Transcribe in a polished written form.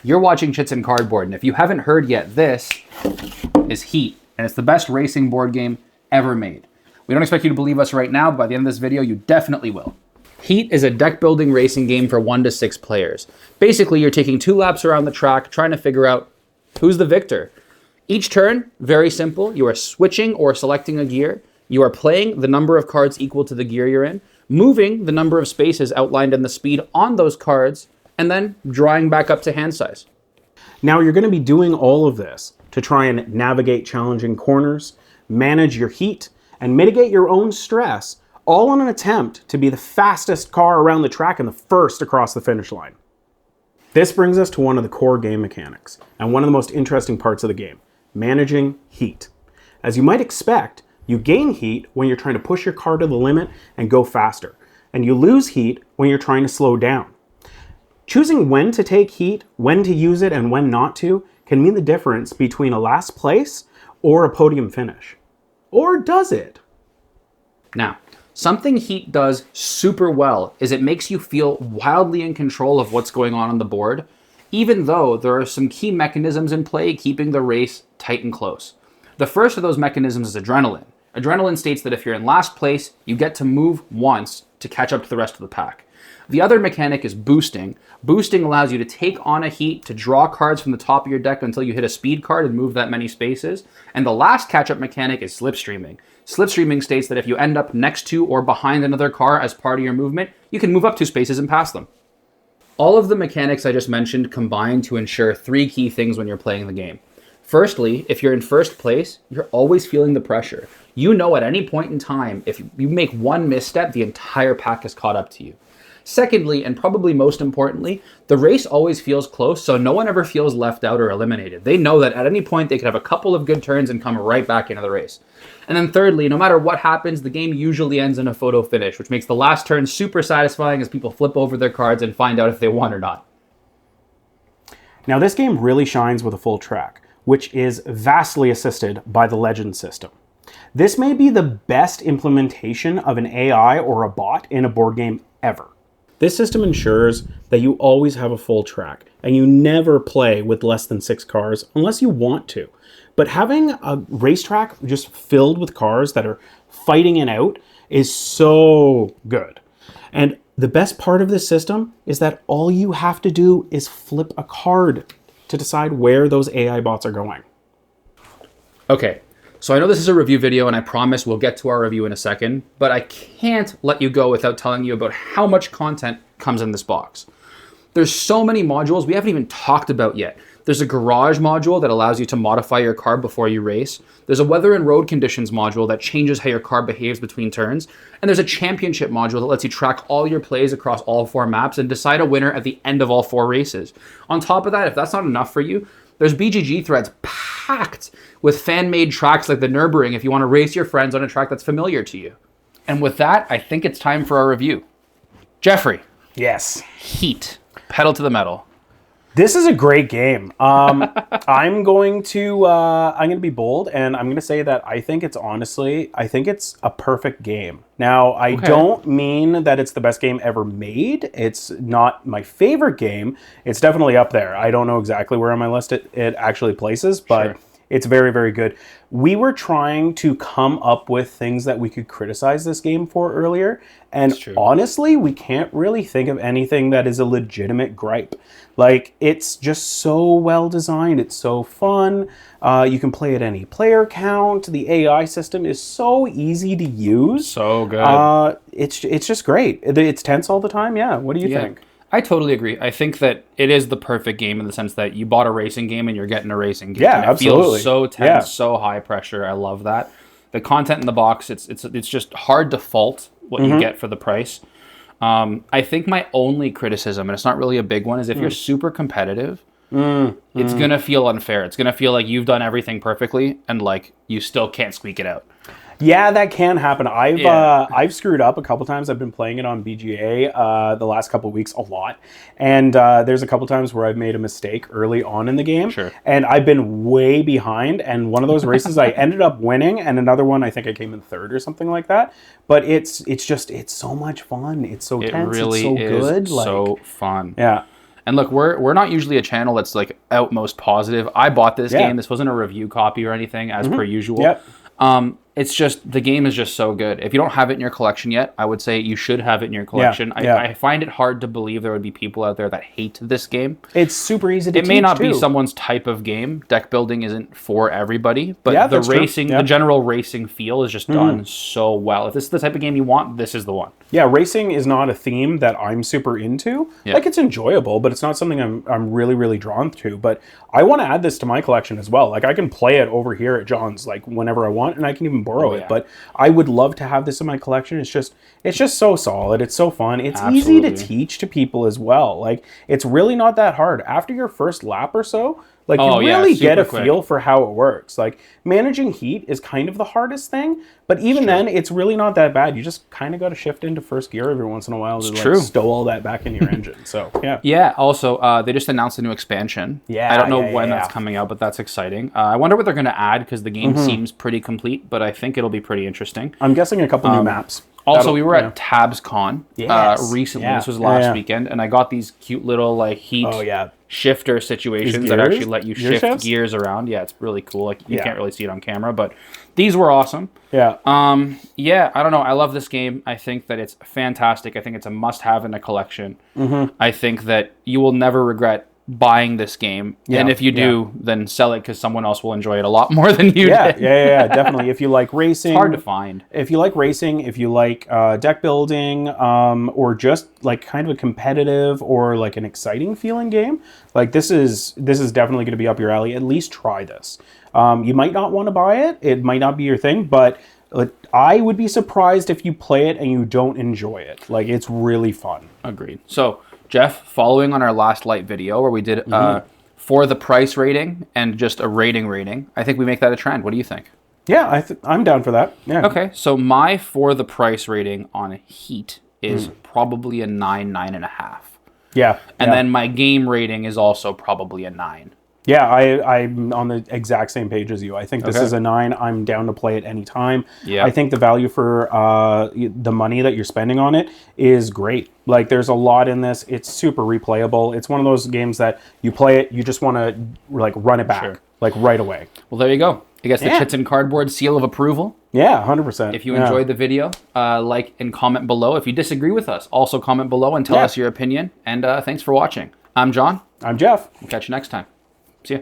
You're watching Chits and Cardboard, and if you haven't heard yet, this is Heat, and it's the best racing board game ever made. We don't expect you to believe us right now, but by the end of this video, you definitely will. Heat is a deck-building racing game for 1 to 6 players. Basically, you're taking 2 laps around the track, trying to figure out who's the victor. Each turn, very simple, you are switching or selecting a gear, you are playing the number of cards equal to the gear you're in, moving the number of spaces outlined in the speed on those cards, and then drawing back up to hand size. Now you're going to be doing all of this to try and navigate challenging corners, manage your heat, and mitigate your own stress, all in an attempt to be the fastest car around the track and the first across the finish line. This brings us to one of the core game mechanics, and one of the most interesting parts of the game, managing heat. As you might expect, you gain heat when you're trying to push your car to the limit and go faster, and you lose heat when you're trying to slow down. Choosing when to take heat, when to use it, and when not to can mean the difference between a last place or a podium finish. Or does it? Now, something Heat does super well is it makes you feel wildly in control of what's going on the board, even though there are some key mechanisms in play keeping the race tight and close. The first of those mechanisms is adrenaline. Adrenaline states that if you're in last place, you get to move once to catch up to the rest of the pack. The other mechanic is boosting. Boosting allows you to take on a heat to draw cards from the top of your deck until you hit a speed card and move that many spaces. And the last catch-up mechanic is slipstreaming. Slipstreaming states that if you end up next to or behind another car as part of your movement, you can move up 2 spaces and pass them. All of the mechanics I just mentioned combine to ensure 3 key things when you're playing the game. Firstly, if you're in first place, you're always feeling the pressure. You know at any point in time, if you make one misstep, the entire pack is caught up to you. Secondly, and probably most importantly, the race always feels close, so no one ever feels left out or eliminated. They know that at any point they could have a couple of good turns and come right back into the race. And then thirdly, no matter what happens, the game usually ends in a photo finish, which makes the last turn super satisfying as people flip over their cards and find out if they won or not. Now this game really shines with a full track, which is vastly assisted by the Legend system. This may be the best implementation of an AI or a bot in a board game ever. This system ensures that you always have a full track and you never play with less than 6 cars unless you want to. But having a racetrack just filled with cars that are fighting it out is so good. And the best part of this system is that all you have to do is flip a card to decide where those AI bots are going. Okay. So I know this is a review video, and I promise we'll get to our review in a second, but I can't let you go without telling you about how much content comes in this box. There's so many modules we haven't even talked about yet. There's a garage module that allows you to modify your car before you race. There's a weather and road conditions module that changes how your car behaves between turns. And there's a championship module that lets you track all your plays across all 4 maps and decide a winner at the end of all 4 races. On top of that, if that's not enough for you, there's BGG threads packed with fan-made tracks like the Nürburgring if you want to race your friends on a track that's familiar to you. And with that, I think it's time for our review. Jeffrey. Yes. Heat. Pedal to the metal. This is a great game. I'm going to be bold, and I'm going to say that I think it's a perfect game. Now, I don't mean that it's the best game ever made. It's not my favorite game. It's definitely up there. I don't know exactly where on my list it actually places, but it's very, very good. We were trying to come up with things that we could criticize this game for earlier, and honestly, we can't really think of anything that is a legitimate gripe. Like, it's just so well designed. It's so fun. You can play at any player count. The AI system is so easy to use. So good. It's just great. It's tense all the time. Yeah. What do you think? I totally agree. I think that it is the perfect game in the sense that you bought a racing game and you're getting a racing game. Yeah, and it absolutely. feels so tense, so high pressure. I love that. The content in the box, it's just hard to fault what you get for the price. I think my only criticism, and it's not really a big one, is if you're super competitive, it's going to feel unfair. It's going to feel like you've done everything perfectly and like you still can't squeak it out. Yeah, that can happen. I've screwed up a couple times. I've been playing it on BGA the last couple of weeks a lot. And there's a couple times where I've made a mistake early on in the game. And I've been way behind. And one of those races I ended up winning. And another one, I think I came in 3rd or something like that. But it's so much fun. It's so tense. Really it's so good. So fun. Yeah. And look, we're not usually a channel that's like outmost positive. I bought this game. This wasn't a review copy or anything, as per usual. Yep. It's just, the game is just so good. If you don't have it in your collection yet, I would say you should have it in your collection. I find it hard to believe there would be people out there that hate this game. It's super easy to teach, It may not too. be someone's type of game. Deck building isn't for everybody, but the that's true. racing, the general racing feel is just done so well. If this is the type of game you want, this is the one. Yeah, racing is not a theme that I'm super into. Yeah. Like, it's enjoyable, but it's not something I'm really, really drawn to. But I want to add this to my collection as well. Like, I can play it over here at John's, like, whenever I want, and I can even borrow it. But I would love to have this in my collection. It's just so solid. It's so fun. It's easy to teach to people as well. Like, it's really not that hard. After your first lap or so, like, you really get a feel for how it works. Like, managing heat is kind of the hardest thing, but even then, it's really not that bad. You just kind of got to shift into first gear every once in a while to like, stow all that back in your engine. So, yeah. Yeah, also, they just announced a new expansion. Yeah, I don't know when that's coming out, but that's exciting. I wonder what they're going to add, because the game seems pretty complete, but I think it'll be pretty interesting. I'm guessing a couple new maps. Also, we were at TabsCon recently. This was last weekend, and I got these cute little like heat shifter situations that actually let you shift gears around. Yeah, it's really cool. Like, you can't really see it on camera, but these were awesome. Yeah. Yeah, I don't know. I love this game. I think that it's fantastic. I think it's a must-have in a collection. I think that you will never regret buying this game, and if you do, then sell it, because someone else will enjoy it a lot more than you did. Definitely. If you like racing, it's hard to find. If you like racing, if you like deck building, or just like kind of a competitive or like an exciting feeling game, like this is definitely going to be up your alley. At least try this. You might not want to buy it. It might not be your thing, but I would be surprised if you play it and you don't enjoy it. Like, it's really fun. Agreed. So, Jeff, following on our last light video where we did for the price rating and just a rating, I think we make that a trend. What do you think? Yeah, I'm down for that. Yeah. Okay, so my for the price rating on Heat is probably a 9.5. Yeah. And then my game rating is also probably a 9. Yeah, I'm on the exact same page as you. I think this is a 9. I'm down to play it anytime. Yeah. I think the value for the money that you're spending on it is great. Like, there's a lot in this. It's super replayable. It's one of those games that you play it, you just want to like run it back like right away. Well, there you go. I guess the Chits and Cardboard seal of approval. Yeah, 100%. If you enjoyed the video, like and comment below. If you disagree with us, also comment below and tell us your opinion. And thanks for watching. I'm John. I'm Jeff. We'll catch you next time. See ya.